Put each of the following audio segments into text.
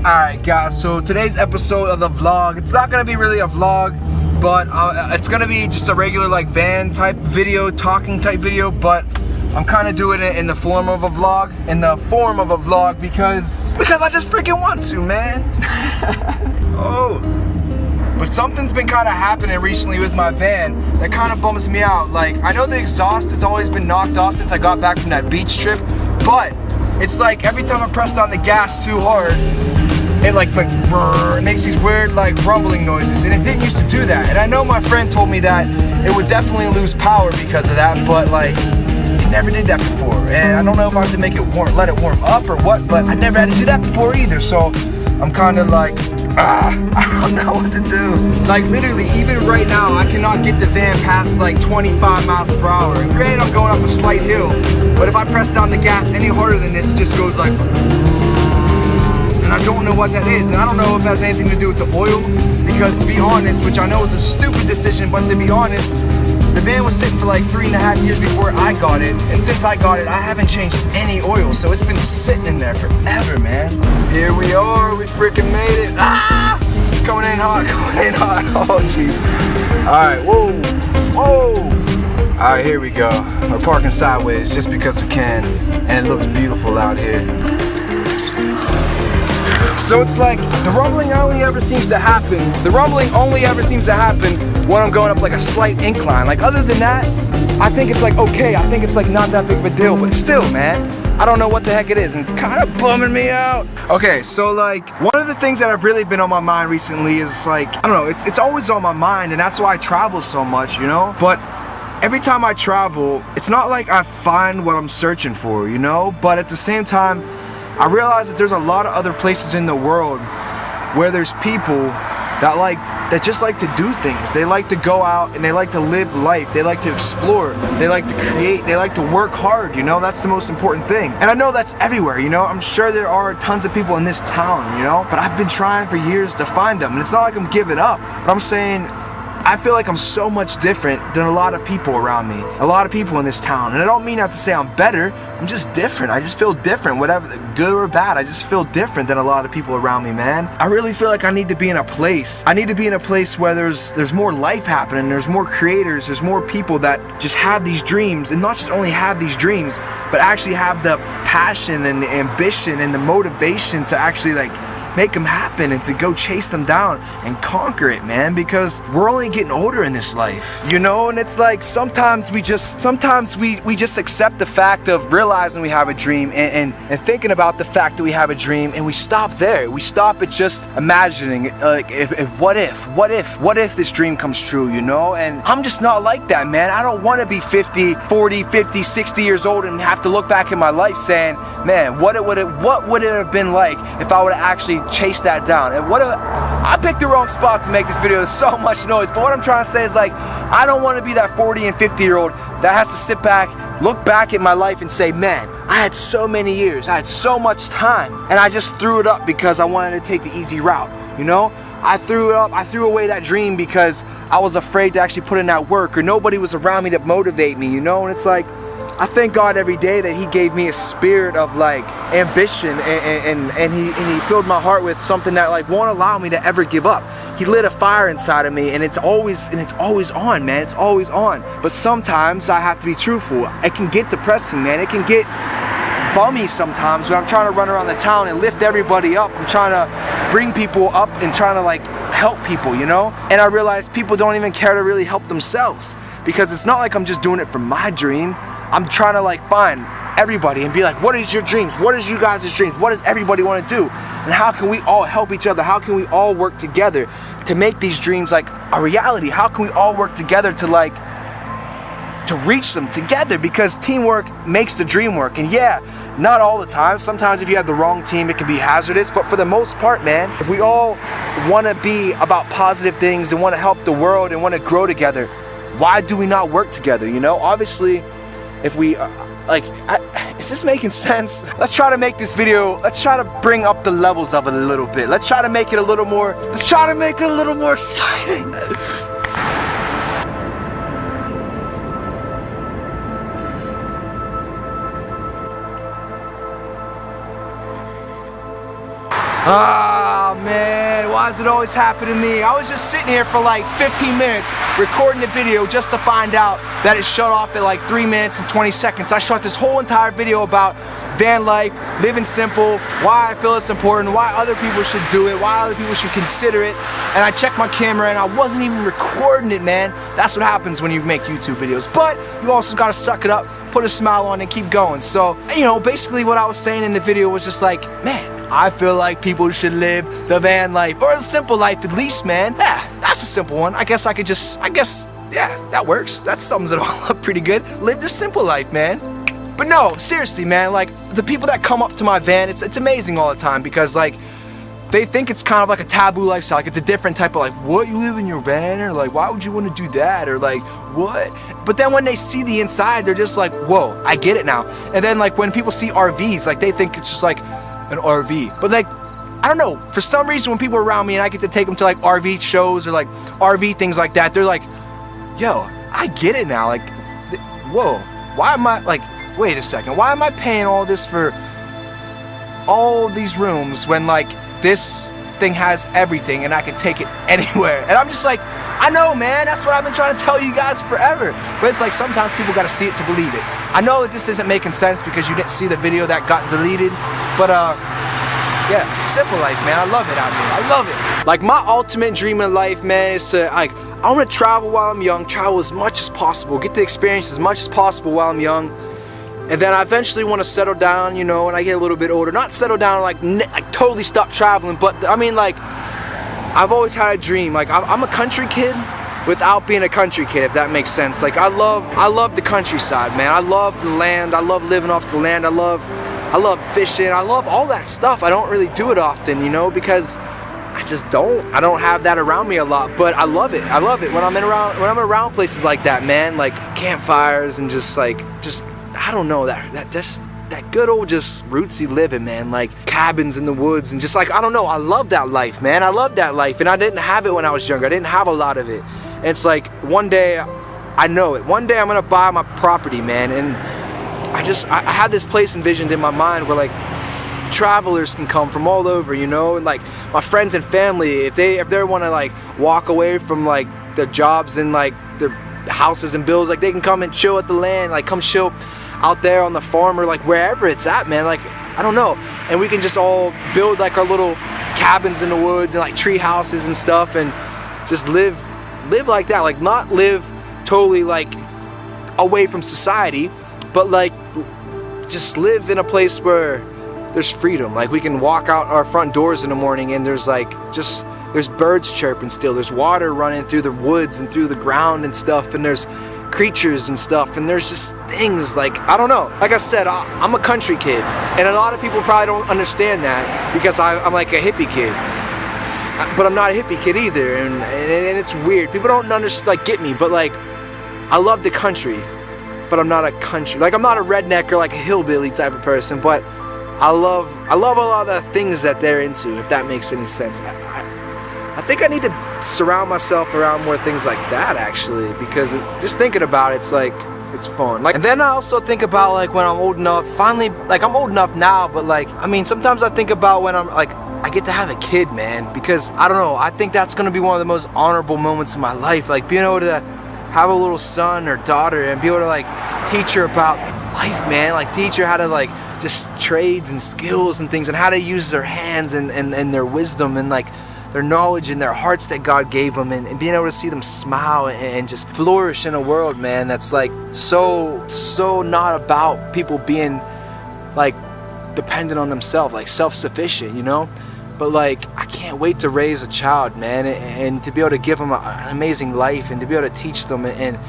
Alright guys, so today's episode of the vlog, it's not gonna be really a vlog, but it's gonna be just a regular like van type video, talking type video, but I'm kind of doing it in the form of a vlog, because I just freaking want to, man. Oh, but something's been kind of happening recently with my van that kind of bums me out. Like, I know the exhaust has always been knocked off since I got back from that beach trip, but it's like every time I press on the gas too hard, it like brrr, it makes these weird like rumbling noises, and it didn't used to do that. And I know my friend told me that it would definitely lose power because of that, but like it never did that before. And I don't know if I have to make it let it warm up or what, but I never had to do that before either. So I'm kind of like, I don't know what to do. Like literally, even right now, I cannot get the van past like 25 miles per hour. And granted, I'm going up a slight hill, but if I press down the gas any harder than this, it just goes like. And I don't know what that is, and I don't know if it has anything to do with the oil, because to be honest, which I know is a stupid decision, but to be honest, the van was sitting for like 3.5 years before I got it, and since I got it, I haven't changed any oil, so it's been sitting in there forever, man. Here we are, we freaking made it. Ah! Coming in hot, oh jeez. Alright, whoa, whoa. Alright, here we go. We're parking sideways just because we can, and it looks beautiful out here. So it's like, the rumbling only ever seems to happen when I'm going up like a slight incline. Like other than that, I think it's like okay, I think it's like not that big of a deal, but still, man, I don't know what the heck it is, and it's kind of bumming me out. Okay, so like, one of the things that have really been on my mind recently is like, I don't know, it's always on my mind, and that's why I travel so much, you know? But every time I travel, it's not like I find what I'm searching for, you know? But at the same time, I realize that there's a lot of other places in the world where there's people that just like to do things. They like to go out and they like to live life. They like to explore. They like to create. They like to work hard, you know? That's the most important thing. And I know that's everywhere, you know? I'm sure there are tons of people in this town, you know? But I've been trying for years to find them. And it's not like I'm giving up. But I'm saying, I feel like I'm so much different than a lot of people around me. A lot of people in this town. And I don't mean that to say I'm better. I'm just different. I just feel different. Whatever, good or bad, I just feel different than a lot of people around me, man. I really feel like I need to be in a place. I need to be in a place where there's more life happening. There's more creators. There's more people that just have these dreams. And not just only have these dreams, but actually have the passion and the ambition and the motivation to actually like make them happen and to go chase them down and conquer it, man, because we're only getting older in this life, you know? And it's like sometimes we just accept the fact of realizing we have a dream and thinking about the fact that we have a dream, and we stop there. We stop at just imagining like what if this dream comes true, you know? And I'm just not like that, man. I don't want to be 50, 40, 50, 60 years old and have to look back in my life saying, man, what would it have been like if I would have actually chase that down? And I picked the wrong spot to make this video. There's so much noise, but what I'm trying to say is like, I don't want to be that 40 and 50 year old that has to sit back, look back at my life and say, man, I had so many years, I had so much time, and I just threw it up because I wanted to take the easy route, you know? I threw away that dream because I was afraid to actually put in that work, or nobody was around me to motivate me, you know? And it's like, I thank God every day that He gave me a spirit of like ambition, and he filled my heart with something that like won't allow me to ever give up. He lit a fire inside of me, and it's always on, man. It's always on. But sometimes I have to be truthful. It can get depressing, man. It can get bummy sometimes when I'm trying to run around the town and lift everybody up. I'm trying to bring people up and trying to like help people, you know? And I realize people don't even care to really help themselves, because it's not like I'm just doing it for my dream. I'm trying to like find everybody and be like, what is your dreams? What is you guys' dreams? What does everybody want to do? And how can we all help each other? How can we all work together to make these dreams like a reality? How can we all work together to reach them together? Because teamwork makes the dream work. And yeah, not all the time. Sometimes if you have the wrong team, it can be hazardous. But for the most part, man, if we all want to be about positive things and want to help the world and want to grow together, why do we not work together, you know? Obviously, if we is this making sense? Let's try to make this video, let's try to bring up the levels of it a little bit. Let's try to make it a little more exciting. Ah! oh man, why does it always happen to me? I was just sitting here for like 15 minutes recording the video just to find out that it shut off at like 3 minutes and 20 seconds. I shot this whole entire video about van life, living simple, why I feel it's important, why other people should do it, why other people should consider it. And I checked my camera and I wasn't even recording it, man. That's what happens when you make YouTube videos. But you also gotta suck it up, put a smile on and keep going. So, you know, basically what I was saying in the video was just like, man, I feel like people should live the van life, or the simple life at least, man. Yeah, that's a simple one. I guess, yeah, that works. That sums it all up pretty good. Live the simple life, man. But no, seriously, man, like, the people that come up to my van, it's amazing all the time, because, like, they think it's kind of like a taboo lifestyle, like it's a different type of like, what, you live in your van? Or like, why would you want to do that? Or like, what? But then when they see the inside, they're just like, whoa, I get it now. And then like when people see RVs, like they think it's just like an RV. But like, I don't know, for some reason when people are around me and I get to take them to like RV shows or like RV things like that, they're like, yo, I get it now. Like, whoa, why am I, like, wait a second, why am I paying all this for all these rooms when like this thing has everything and I can take it anywhere? And I'm just like, I know, man, that's what I've been trying to tell you guys forever. But it's like sometimes people gotta see it to believe it. I know that this isn't making sense because you didn't see the video that got deleted, but yeah, simple life, man. I love it out here. I love it. Like, my ultimate dream in life, man, is to, like, I want to travel while I'm young, travel as much as possible, get to experience as much as possible while I'm young. And then I eventually want to settle down, you know, when I get a little bit older. Not settle down like totally stop traveling, but I mean, like, I've always had a dream. Like, I'm a country kid without being a country kid, if that makes sense. Like, I love the countryside, man. I love the land. I love living off the land. I love fishing. I love all that stuff. I don't really do it often, you know, because I just don't. I don't have that around me a lot, but I love it. I love it when I'm around places like that, man. Like campfires and just I don't know, that good old just rootsy living, man. Like cabins in the woods and just like, I don't know, I love that life, man. I love that life, and I didn't have it when I was younger. I didn't have a lot of it. And it's like, one day, I know it. One day I'm gonna buy my property, man, and I had this place envisioned in my mind where like travelers can come from all over, you know, and like my friends and family, if they want to like walk away from like their jobs and like their houses and bills, like they can come and chill at the land, like come chill out there on the farm or like wherever it's at, man. Like, I don't know, and we can just all build like our little cabins in the woods and like tree houses and stuff, and just live like that. Like, not live totally like away from society, but like just live in a place where there's freedom. Like, we can walk out our front doors in the morning and there's like there's birds chirping still, there's water running through the woods and through the ground and stuff, and there's creatures and stuff, and there's just things like, I don't know. Like I said, I'm a country kid, and a lot of people probably don't understand that because I'm like a hippie kid, but I'm not a hippie kid either, and it's weird. People don't understand, like, get me, but like, I love the country, but I'm not a country, like, I'm not a redneck or like a hillbilly type of person, but I love a lot of the things that they're into, if that makes any sense. I think I need to surround myself around more things like that, actually, because just thinking about it, it's like, it's fun. Like, and then I also think about like when I'm old enough, finally, like I'm old enough now, but like, I mean, sometimes I think about when I'm like, I get to have a kid, man, because I don't know, I think that's gonna be one of the most honorable moments in my life, like being able to have a little son or daughter and be able to like teach her about life, man, like teach her how to like just trades and skills and things, and how to use their hands and their wisdom and like their knowledge and their hearts that God gave them, and being able to see them smile and just flourish in a world, man, that's like so not about people being like dependent on themselves, like self-sufficient, you know. But like, I can't wait to raise a child, man, and to be able to give them an amazing life, and to be able to teach them and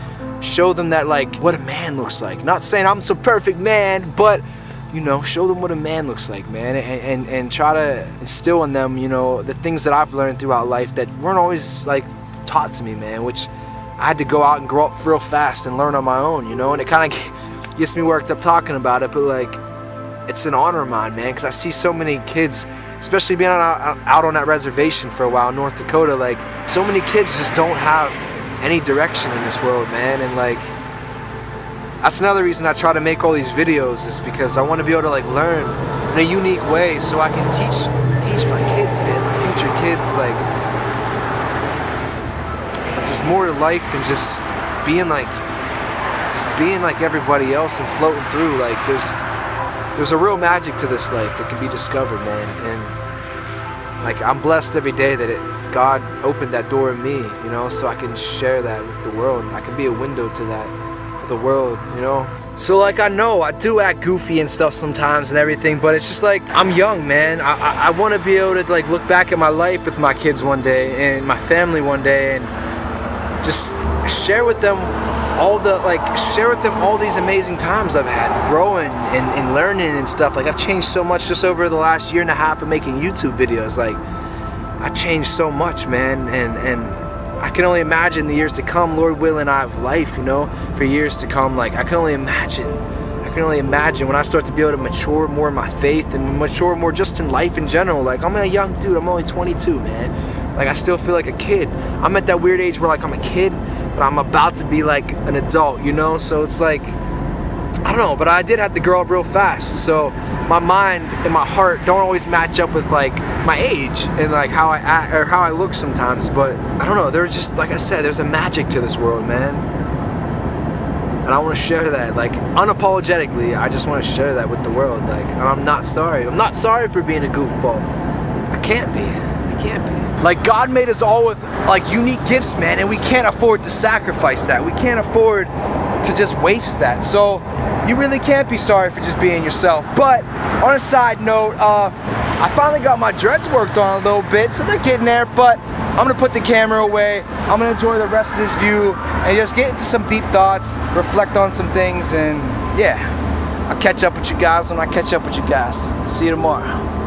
show them that, like, what a man looks like. Not saying I'm some perfect man, but you know, show them what a man looks like, man, and try to instill in them, you know, the things that I've learned throughout life that weren't always like taught to me, man, which I had to go out and grow up real fast and learn on my own, you know. And it kind of gets me worked up talking about it, but like, it's an honor of mine, man, because I see so many kids, especially being out on that reservation for a while in North Dakota, like, so many kids just don't have any direction in this world, man. And like, that's another reason I try to make all these videos, is because I want to be able to like learn in a unique way, so I can teach my kids, man, my future it's like, but there's more to life than just being like everybody else and floating through. Like there's a real magic to this life that can be discovered, man. And like I'm blessed every day that God opened that door in me, you know, so I can share that with the world. I can be a window to that for the world, you know. So like I know I do act goofy and stuff sometimes and everything, but it's just like I'm young, man. I want to be able to like look back at my life with my kids one day and my family one day and just share with them all these amazing times I've had growing and learning and stuff. Like I've changed so much just over the last year and a half of making YouTube videos. Like I changed so much, man, and I can only imagine the years to come, Lord willing, I have life, you know, for years to come. Like I can only imagine when I start to be able to mature more in my faith and mature more just in life in general. Like I'm a young dude, I'm only 22, man. Like I still feel like a kid. I'm at that weird age where like I'm a kid, but I'm about to be like an adult, you know? So it's like, I don't know, but I did have to grow up real fast. So my mind and my heart don't always match up with like my age and like how I act or how I look sometimes. But I don't know, there's just, like I said, there's a magic to this world, man. And I want to share that, like unapologetically. I just want to share that with the world. Like, and I'm not sorry. I'm not sorry for being a goofball. I can't be. Like God made us all with like unique gifts, man, and we can't afford to sacrifice that. We can't afford to just waste that. So you really can't be sorry for just being yourself. But on a side note, I finally got my dreads worked on a little bit, so they're getting there, but I'm gonna put the camera away. I'm gonna enjoy the rest of this view and just get into some deep thoughts, reflect on some things, and yeah, I'll catch up with you guys when I catch up with you guys. See you tomorrow.